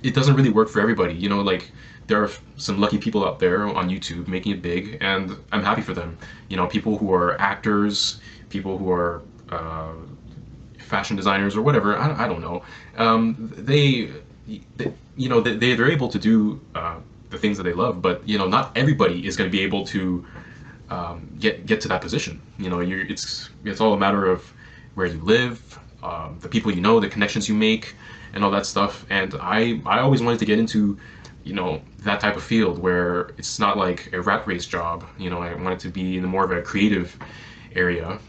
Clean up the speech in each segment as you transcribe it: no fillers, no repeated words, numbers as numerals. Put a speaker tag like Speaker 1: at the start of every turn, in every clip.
Speaker 1: it doesn't really work for everybody. Like there are some lucky people out there on YouTube making it big, and I'm happy for them. People who are actors, people who are fashion designers or whatever. I don't know. They're able to do the things that they love, but not everybody is going to be able to get to that position. It's all a matter of where you live, the people you know, the connections you make, and all that stuff. And I always wanted to get into that type of field where it's not like a rat race job. I wanted to be in more of a creative area.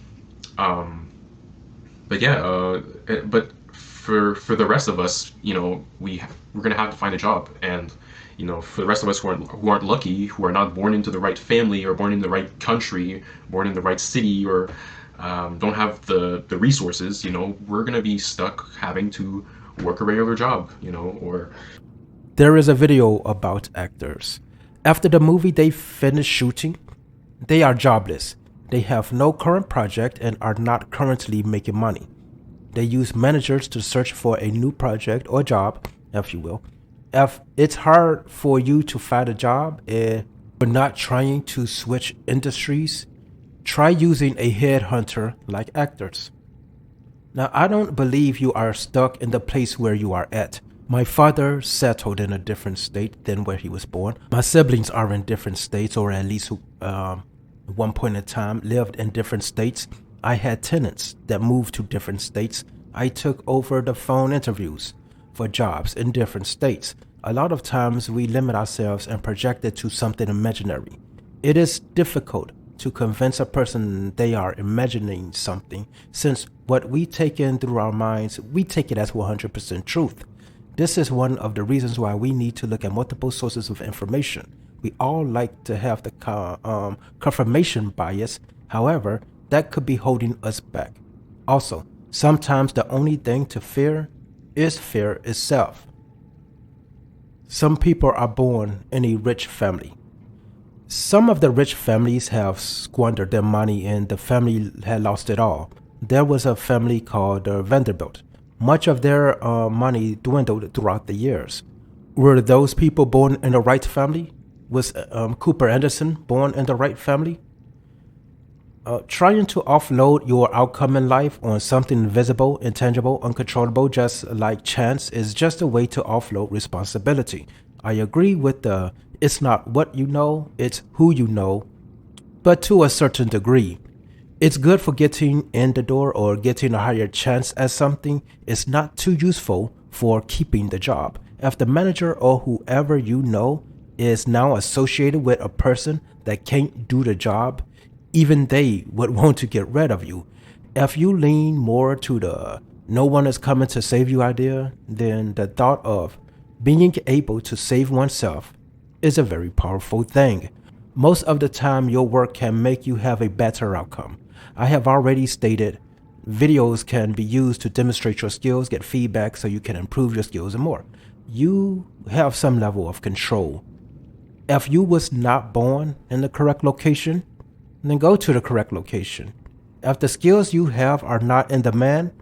Speaker 1: But yeah, but for the rest of us, we're gonna have to find a job. And for the rest of us who aren't lucky, who are not born into the right family or born in the right country, born in the right city, or don't have the resources, we're gonna be stuck having to work a regular job, or
Speaker 2: There is a video about actors. After the movie they finish shooting, they are jobless. They have no current project and are not currently making money. They use managers to search for a new project or job, if you will. If it's hard for you to find a job and you're not trying to switch industries, try using a headhunter like actors. Now, I don't believe you are stuck in the place where you are at. My father settled in a different state than where he was born. My siblings are in different states, or at least at one point in time lived in different states. I had tenants that moved to different states. I took over the phone interviews for jobs in different states. A lot of times we limit ourselves and project it to something imaginary. It is difficult to convince a person they are imagining something, since what we take in through our minds, we take it as 100% truth. This is one of the reasons why we need to look at multiple sources of information. We all like to have the confirmation bias. However, that could be holding us back. Also, sometimes the only thing to fear is fear itself. Some people are born in a rich family. Some of the rich families have squandered their money and the family had lost it all. There was a family called Vanderbilt. Much of their money dwindled throughout the years. Were those people born in the right family? Was Cooper Anderson born in the right family? Trying to offload your outcome in life on something invisible, intangible, uncontrollable, just like chance, is just a way to offload responsibility. I agree with the it's not what you know, it's who you know, but to a certain degree. It's good for getting in the door or getting a higher chance at something. It's not too useful for keeping the job. If the manager or whoever you know is now associated with a person that can't do the job, even they would want to get rid of you. If you lean more to the no one is coming to save you idea, then the thought of being able to save oneself is a very powerful thing. Most of the time, your work can make you have a better outcome. I have already stated videos can be used to demonstrate your skills, get feedback so you can improve your skills and more. You have some level of control. If you was not born in the correct location, then go to the correct location. If the skills you have are not in demand,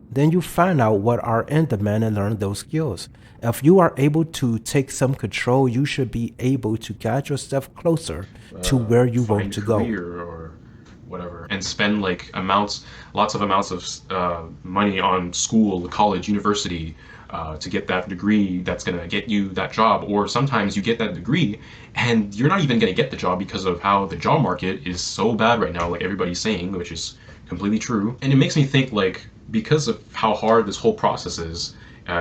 Speaker 2: then you find out what are in demand and learn those skills. If you are able to take some control, you should be able to guide yourself closer to where you want to go.
Speaker 1: Or whatever, and spend like lots of amounts of money on school, college, university, to get that degree that's going to get you that job. Or sometimes you get that degree and you're not even going to get the job because of how the job market is so bad right now, like everybody's saying, which is completely true. And it makes me think, like, because of how hard this whole process is,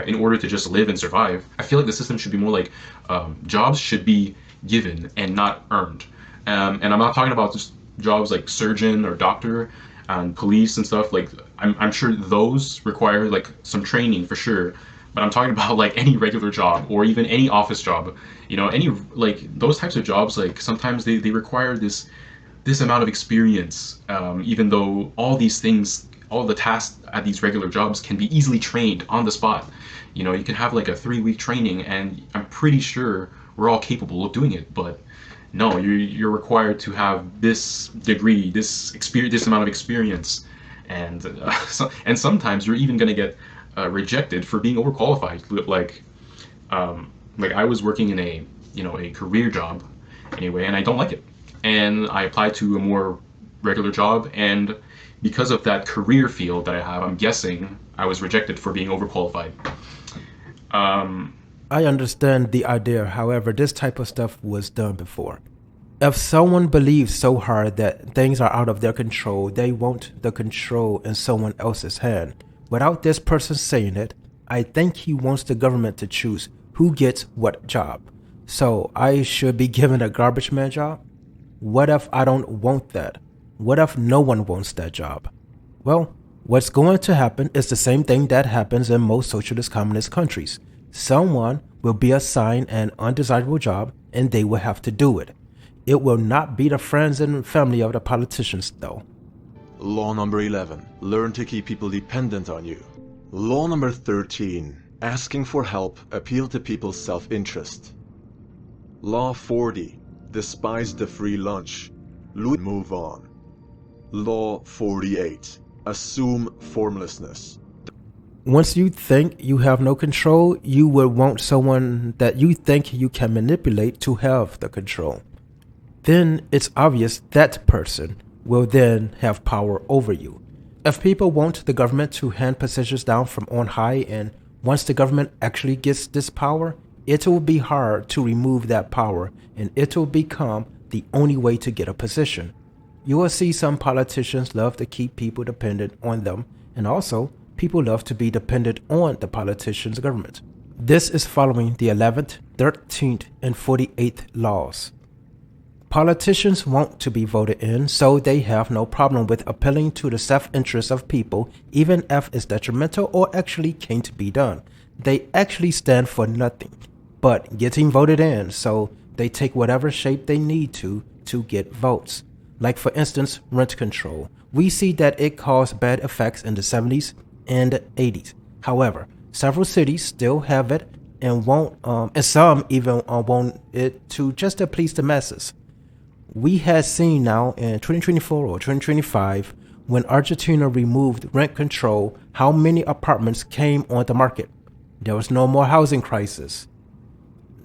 Speaker 1: in order to just live and survive, I feel like the system should be more like jobs should be given and not earned. And I'm not talking about just jobs like surgeon or doctor and police and stuff. Like I'm sure those require like some training for sure, but I'm talking about like any regular job or even any office job, any like those types of jobs. Like sometimes they require this amount of experience, even though all these things, all the tasks at these regular jobs can be easily trained on the spot. You can have like a 3-week training and I'm pretty sure we're all capable of doing it. But no, you're required to have this degree, this amount of experience, and and sometimes you're even going to get rejected for being overqualified. Like Like I was working in a a career job anyway, and I don't like it. And I applied to a more regular job, and because of that career field that I have, I'm guessing I was rejected for being overqualified.
Speaker 2: I understand the idea. However, this type of stuff was done before. If someone believes so hard that things are out of their control, they want the control in someone else's hand. Without this person saying it, I think he wants the government to choose who gets what job. So I should be given a garbage man job? What if I don't want that? What if no one wants that job? Well, what's going to happen is the same thing that happens in most socialist communist countries. Someone will be assigned an undesirable job and they will have to do it. It will not be the friends and family of the politicians, though.
Speaker 3: Law number 11. Learn to keep people dependent on you. Law number 13. Asking for help. Appeal to people's self-interest. Law 40. Despise the free lunch. Move on. Law 48. Assume formlessness.
Speaker 2: Once you think you have no control, you will want someone that you think you can manipulate to have the control. Then it's obvious that person will then have power over you. If people want the government to hand positions down from on high, and once the government actually gets this power, it will be hard to remove that power, and it will become the only way to get a position. You will see some politicians love to keep people dependent on them, and also people love to be dependent on the politicians' government. This is following the 11th, 13th, and 48th laws. Politicians want to be voted in, so they have no problem with appealing to the self-interest of people, even if it's detrimental or actually can't be done. They actually stand for nothing but getting voted in, so they take whatever shape they need to get votes. Like for instance, rent control. We see that it caused bad effects in the 70s and 80s. However, several cities still have it and and some even want it to just to please the masses. We had seen now in 2024 or 2025, when Argentina removed rent control, how many apartments came on the market. There was no more housing crisis.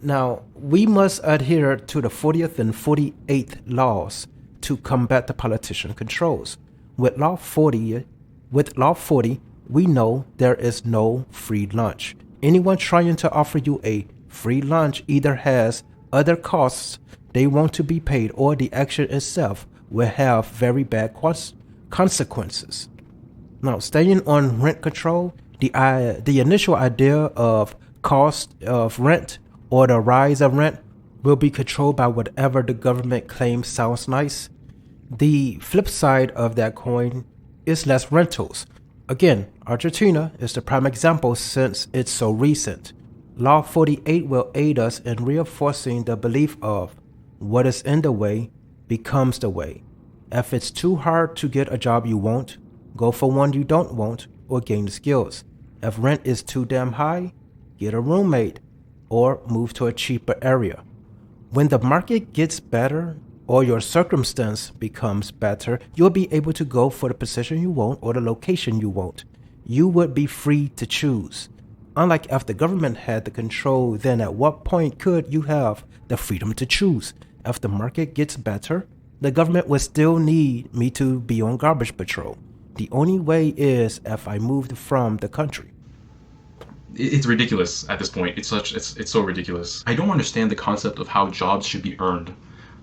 Speaker 2: Now, we must adhere to the 40th and 48th laws to combat the politician controls. With Law 40, we know there is no free lunch. Anyone trying to offer you a free lunch either has other costs they want to be paid, or the action itself will have very bad consequences. Now, staying on rent control, the initial idea of cost of rent or the rise of rent will be controlled by whatever the government claims sounds nice. The flip side of that coin is less rentals. Again, Argentina is the prime example since it's so recent. Law 48 will aid us in reinforcing the belief of what is in the way becomes the way. If it's too hard to get a job you want, go for one you don't want or gain the skills. If rent is too damn high, get a roommate or move to a cheaper area. When the market gets better or your circumstance becomes better, you'll be able to go for the position you want or the location you want. You would be free to choose. Unlike if the government had the control, then at what point could you have the freedom to choose? If the market gets better, the government would still need me to be on garbage patrol. The only way is if I moved from the country.
Speaker 1: It's ridiculous at this point. It's so ridiculous. I don't understand the concept of how jobs should be earned.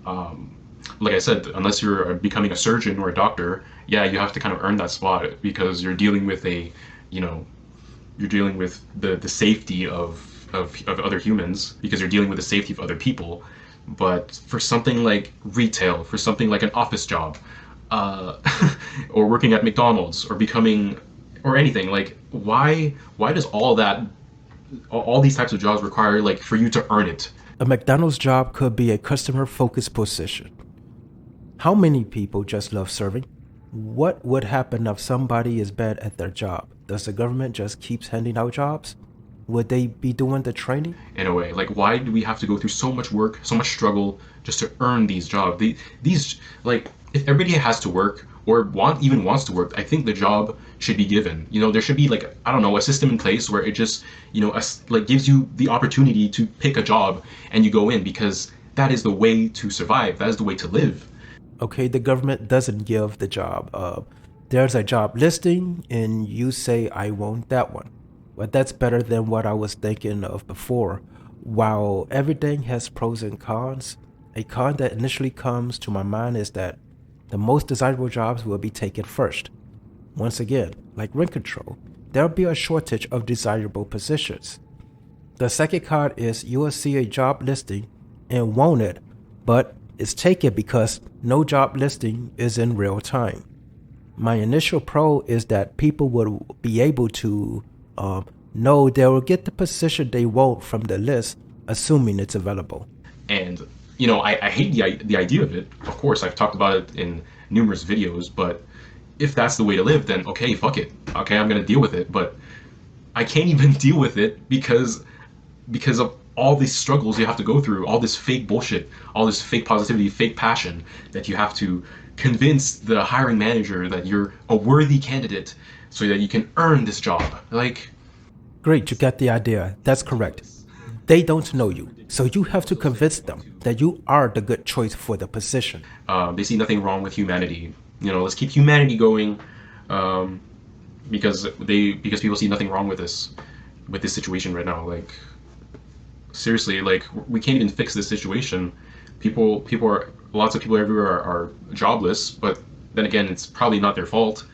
Speaker 1: Like I said, unless you're becoming a surgeon or a doctor, yeah, you have to kind of earn that spot because you're dealing with you're dealing with the safety of other humans, because you're dealing with the safety of other people. But for something like retail, for something like an office job, or working at McDonald's, or becoming, or anything, like why does all these types of jobs require like for you to earn it?
Speaker 2: A McDonald's job could be a customer-focused position. How many people just love serving? What would happen if somebody is bad at their job? Does the government just keep handing out jobs? Would they be doing the training?
Speaker 1: In a way, like why do we have to go through so much work, so much struggle just to earn these jobs? These like if everybody has to work, or even wants to work, I think the job should be given. There should be like, I don't know, a system in place where it just, like gives you the opportunity to pick a job and you go in, because that is the way to survive. That is the way to live.
Speaker 2: Okay, the government doesn't give the job. There's a job listing and you say, I want that one. But that's better than what I was thinking of before. While everything has pros and cons, a con that initially comes to my mind is that the most desirable jobs will be taken first. Once again, like rent control, there'll be a shortage of desirable positions. The second con is you will see a job listing and want it, but it's taken because no job listing is in real time. My initial pro is that people will be able to know they will get the position they want from the list, assuming it's available.
Speaker 1: And I hate the idea of it. Of course, I've talked about it in numerous videos, but if that's the way to live, then okay, fuck it. Okay, I'm gonna deal with it. But I can't even deal with it because of all these struggles you have to go through, all this fake bullshit, all this fake positivity, fake passion that you have to convince the hiring manager that you're a worthy candidate so that you can earn this job. Like,
Speaker 2: great, you got the idea. That's correct. They don't know you, so you have to convince them that you are the good choice for the position.
Speaker 1: They see nothing wrong with humanity. Let's keep humanity going, because people see nothing wrong with this situation right now. Like, seriously, like, we can't even fix this situation. Lots of people everywhere are jobless, but then again, it's probably not their fault.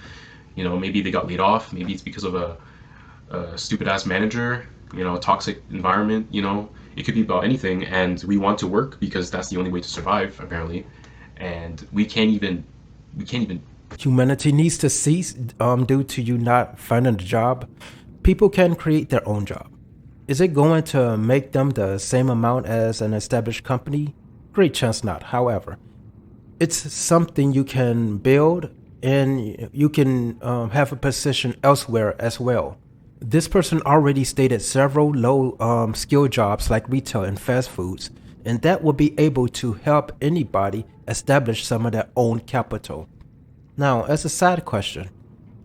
Speaker 1: Maybe they got laid off. Maybe it's because of a stupid ass manager. A toxic environment. It could be about anything, and we want to work because that's the only way to survive, apparently. And we can't even.
Speaker 2: Humanity needs to cease due to you not finding a job. People can create their own job. Is it going to make them the same amount as an established company? Great chance not. However, it's something you can build, and you can have a position elsewhere as well. This person already stated several low skill jobs like retail and fast foods, and that will be able to help anybody establish some of their own capital. Now, as a side question,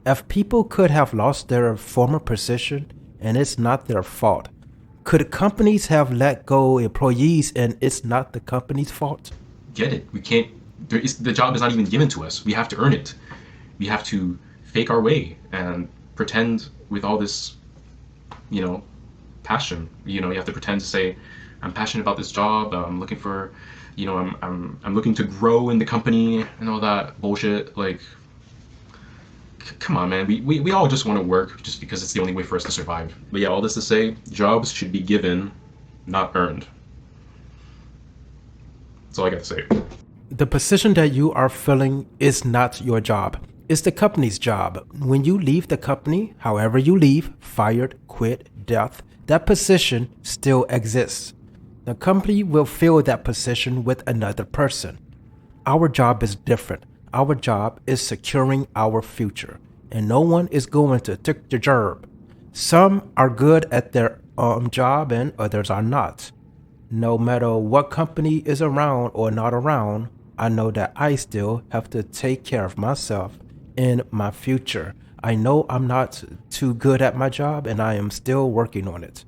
Speaker 2: if people could have lost their former position and it's not their fault, could companies have let go employees and it's not the company's fault?
Speaker 1: Get it? We can't. The job is not even given to us. We have to earn it. We have to fake our way and pretend with all this, passion. You have to pretend to say, I'm passionate about this job. I'm looking for, I'm looking to grow in the company and all that bullshit. Like, come on, man. We all just want to work just because it's the only way for us to survive. But yeah, all this to say, jobs should be given, not earned. That's all I got to say.
Speaker 2: The position that you are filling is not your job. It's the company's job. When you leave the company, however you leave, fired, quit, death, that position still exists. The company will fill that position with another person. Our job is different. Our job is securing our future, and no one is going to take the job. Some are good at their job and others are not. No matter what company is around or not around, I know that I still have to take care of myself and my future. I know I'm not too good at my job and I am still working on it.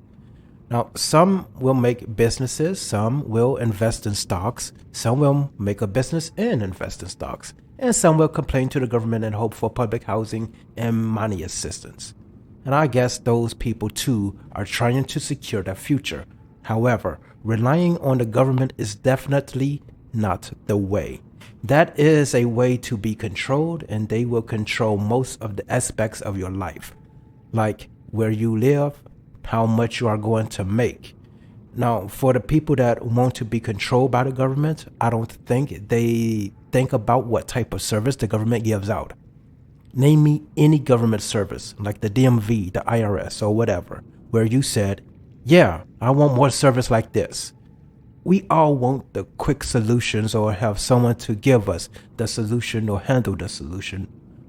Speaker 2: Now, some will make businesses, some will invest in stocks, some will make a business and invest in stocks, and some will complain to the government and hope for public housing and money assistance. And I guess those people too are trying to secure their future. However, relying on the government is definitely not the way. That is a way to be controlled, and they will control most of the aspects of your life, like where you live, how much you are going to make. Now, for the people that want to be controlled by the government, I don't think they think about what type of service the government gives out. Name me any government service, like the DMV, the IRS, or whatever, where you said, yeah, I want more service like this. We all want the quick solutions or have someone to give us the solution or handle the solution.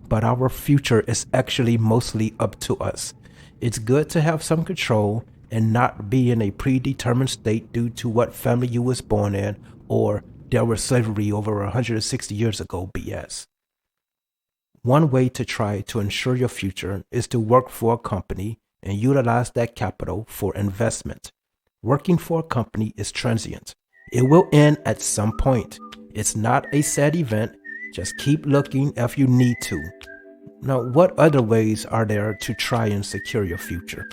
Speaker 2: But our future is actually mostly up to us. It's good to have some control and not be in a predetermined state due to what family you was born in or there was slavery over 160 years ago BS. One way to try to ensure your future is to work for a company and utilize that capital for investment. Working for a company is transient. It will end at some point. It's not a sad event. Just keep looking if you need to. Now, what other ways are there to try and secure your future?